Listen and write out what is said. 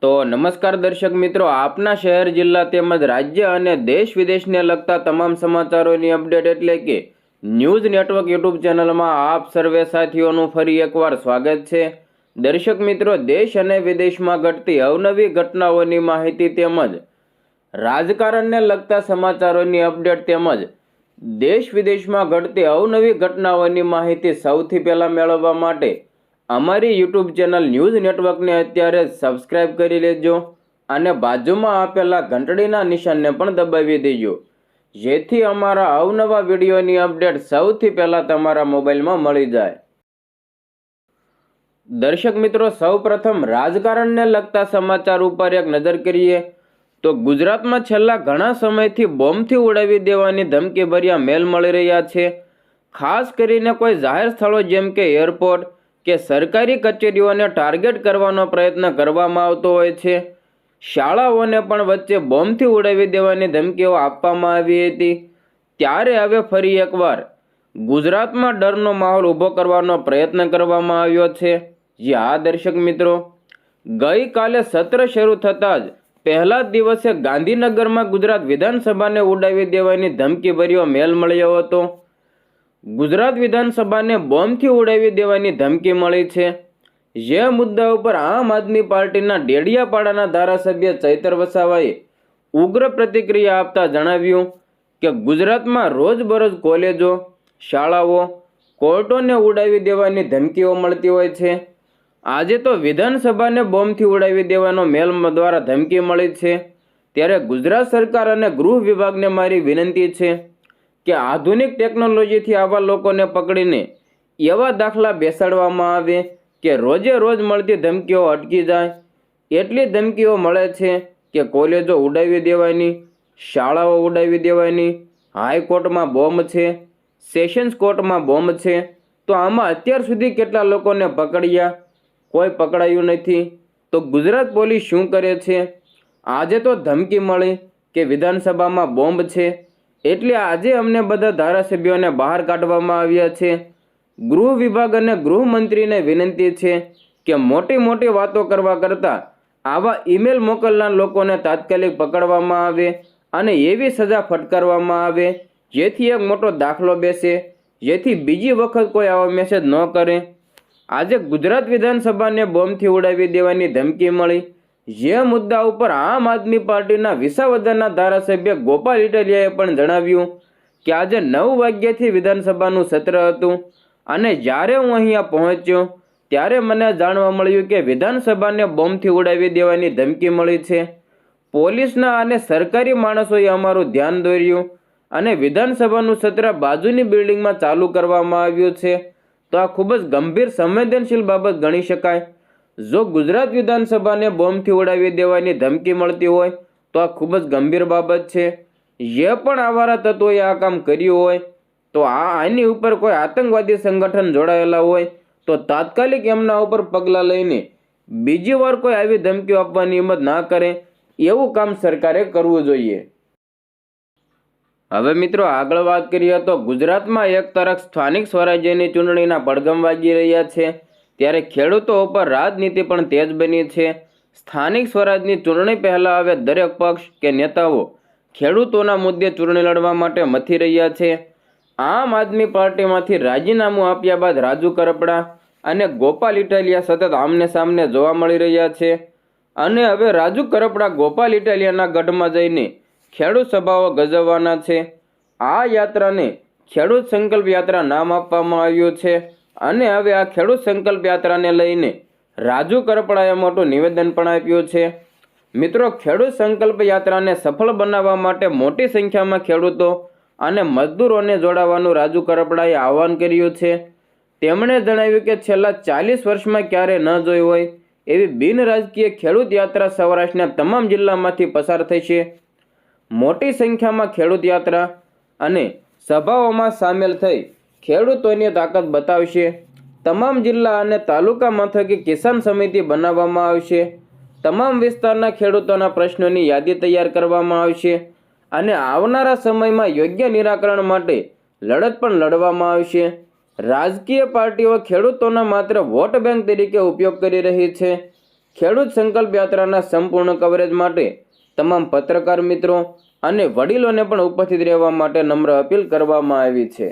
તો નમસ્કાર દર્શક મિત્રો, આપના શહેર જિલ્લા તેમજ રાજ્ય અને દેશ વિદેશને લગતા તમામ સમાચારોની અપડેટ એટલે કે ન્યૂઝ નેટવર્ક યુટ્યુબ ચેનલમાં આપ સર્વે સાથીઓનું ફરી એકવાર સ્વાગત છે। દર્શક મિત્રો, દેશ અને વિદેશમાં ઘટતી અવનવી ઘટનાઓની માહિતી તેમજ રાજકારણને લગતા સમાચારોની અપડેટ તેમજ દેશ વિદેશમાં ઘટતી અવનવી ઘટનાઓની માહિતી સૌથી પહેલાં મેળવવા માટે અમારી યુટ્યુબ ચેનલ ન્યૂઝ નેટવર્કને અત્યારે સબસ્ક્રાઇબ કરી લેજો અને બાજુમાં આપેલા ઘંટડીના નિશાનને પણ દબાવી દેજો, જેથી અમારા અવનવા વિડીયોની અપડેટ સૌથી પહેલાં તમારા મોબાઈલમાં મળી જાય। દર્શક મિત્રો, સૌપ્રથમ રાજકારણને લગતા સમાચાર ઉપર એક નજર કરીએ તો ગુજરાતમાં છેલ્લા ઘણા સમયથી બોમ્બથી ઉડાવી દેવાની ધમકીભર્યા મેલ મળી રહ્યા છે। ખાસ કરીને કોઈ જાહેર સ્થળો જેમ કે એરપોર્ટ કે સરકારી કચેરીઓને ટાર્ગેટ કરવાનો પ્રયત્ન કરવામાં આવતો હોય છે। શાળાઓને પણ વચ્ચે બોમ્બથી ઉડાવી દેવાની ધમકીઓ આપવામાં આવી હતી, ત્યારે હવે ફરી એકવાર ગુજરાતમાં ડરનો માહોલ ઊભો કરવાનો પ્રયત્ન કરવામાં આવ્યો છે। જે આ દર્શક મિત્રો, ગઈકાલે સત્ર શરૂ થતાં જ પહેલા દિવસે ગાંધીનગરમાં ગુજરાત વિધાનસભાને ઉડાવી દેવાની ધમકીભર્યો મેલ મળ્યો હતો। ગુજરાત વિધાનસભાને બોમ્બથી ઉડાવી દેવાની ધમકી મળી છે, જે મુદ્દા ઉપર આમ આદમી પાર્ટીના ડેડિયાપાડાના ધારાસભ્ય ચૈતર વસાવાએ ઉગ્ર પ્રતિક્રિયા આપતા જણાવ્યું કે ગુજરાતમાં રોજબરોજ કોલેજો, શાળાઓ, કોર્ટોને ઉડાવી દેવાની ધમકીઓ મળતી હોય છે। આજે તો વિધાનસભાને બોમ્બથી ઉડાવી દેવાનો મેલ દ્વારા ધમકી મળી છે, ત્યારે ગુજરાત સરકાર અને ગૃહ વિભાગને મારી વિનંતી છે કે આધુનિક ટેકનોલોજીથી આવા લોકોને પકડીને એવા દાખલા બેસાડવામાં આવે કે રોજે રોજ મળતી ધમકીઓ અટકી જાય। એટલી ધમકીઓ મળે છે કે કોલેજો ઉડાવી દેવાની, શાળાઓ ઉડાવી દેવાની, હાઈકોર્ટમાં બોમ્બ છે, સેશન્સ કોર્ટમાં બોમ્બ છે, તો આમાં અત્યાર સુધી કેટલા લોકોને પકડ્યા? કોઈ પકડાયું નથી। તો ગુજરાત પોલીસ શું કરે છે? આજે તો ધમકી મળી કે વિધાનસભામાં બોમ્બ છે, એટલે આજે અમને બધા ધારાસભ્યોને બહાર કાઢવામાં આવ્યા છે। ગૃહ વિભાગ અને ગૃહમંત્રીને વિનંતી છે કે મોટી મોટી વાતો કરવા કરતાં આવા ઈમેલ મોકલનાર લોકોને તાત્કાલિક પકડવામાં આવે અને એવી સજા ફટકારવામાં આવે જેથી એક મોટો દાખલો બેસે, જેથી બીજી વખત કોઈ આવો મેસેજ ન કરે। આજે ગુજરાત વિધાનસભાને બોમ્બથી ઉડાવી દેવાની ધમકી મળી, જે મુદ્દા ઉપર આમ આદમી પાર્ટીના વિસાવદરના ધારાસભ્ય ગોપાલ ઇટાલિયાએ પણ જણાવ્યું કે આજે 9 વાગ્યાથી વિધાનસભાનું સત્ર હતું અને જ્યારે હું અહીંયા પહોંચ્યો ત્યારે મને જાણવા મળ્યું કે વિધાનસભાને બોમ્બથી ઉડાવી દેવાની ધમકી મળી છે। પોલીસના અને સરકારી માણસોએ અમારું ધ્યાન દોર્યું અને વિધાનસભાનું સત્ર બાજુની બિલ્ડિંગમાં ચાલુ કરવામાં આવ્યું છે। તો આ ખૂબ જ ગંભીર સંવેદનશીલ બાબત ગણી શકાય। જો ગુજરાત વિધાનસભાને બોમ્બથી ઉડાવી દેવાની ધમકી મળતી હોય તો આ ખૂબ જ ગંભીર બાબત છે। જે પણ આવારા તત્વોએ આ કામ કર્યું હોય તો આની ઉપર કોઈ આતંકવાદી સંગઠન જોડાયેલા હોય તો તાત્કાલિક એમના ઉપર પગલાં લઈને બીજી વાર કોઈ આવી ધમકીઓ આપવાની હિંમત ના કરે, એવું કામ સરકારે કરવું જોઈએ। હવે મિત્રો, આગળ વાત કરીએ તો ગુજરાતમાં એક તરફ સ્થાનિક સ્વરાજ્યની ચૂંટણીના પડઘમ વાગી રહ્યા છે, ત્યારે ખેડૂતો ઉપર રાજનીતિ પણ તેજ બની છે। સ્થાનિક સ્વરાજની ચૂંટણી પહેલાં હવે દરેક પક્ષ કે નેતાઓ ખેડૂતોના મુદ્દે ચૂંટણી લડવા માટે મથી રહ્યા છે। આમ આદમી પાર્ટીમાંથી રાજીનામું આપ્યા બાદ રાજુ કરપડા અને ગોપાલ ઇટાલિયા સતત આમને સામને જોવા મળી રહ્યા છે અને હવે રાજુ કરપડા ગોપાલ ઇટાલિયાના ગઢમાં જઈને ખેડૂત સભાઓ ગજવવાના છે। આ યાત્રાને ખેડૂત સંકલ્પ યાત્રા નામ આપવામાં આવ્યું છે અને હવે આ ખેડૂત સંકલ્પ યાત્રાને લઈને રાજુ કરપડાએ મોટું નિવેદન પણ આપ્યું છે। મિત્રો, ખેડૂત સંકલ્પ યાત્રાને સફળ બનાવવા માટે મોટી સંખ્યામાં ખેડૂતો અને મજદૂરોને જોડાવાનું રાજુ કરપડાએ આહવાન કર્યું છે। તેમણે જણાવ્યું કે છેલ્લા 40 વર્ષમાં ક્યારેય ન જોઈ હોય એવી બિનરાજકીય ખેડૂત યાત્રા સૌરાષ્ટ્રના તમામ જિલ્લામાંથી પસાર થશે। મોટી સંખ્યામાં ખેડૂત યાત્રા અને સભાઓમાં સામેલ થઈ ખેડૂતોની તાકાત બતાવશે। તમામ જિલ્લા અને તાલુકા મથકે કિસાન સમિતિ બનાવવામાં આવશે। તમામ વિસ્તારના ખેડૂતોના પ્રશ્નોની યાદી તૈયાર કરવામાં આવશે અને આવનારા સમયમાં યોગ્ય નિરાકરણ માટે લડત પણ લડવામાં આવશે। રાજકીય પાર્ટીઓ ખેડૂતોના માત્ર વોટ બેંક તરીકે ઉપયોગ કરી રહી છે। ખેડૂત સંકલ્પ યાત્રાના સંપૂર્ણ કવરેજ માટે તમામ પત્રકાર મિત્રો અને વડીલોને પણ ઉપસ્થિત રહેવા માટે નમ્ર અપીલ કરવામાં આવી છે.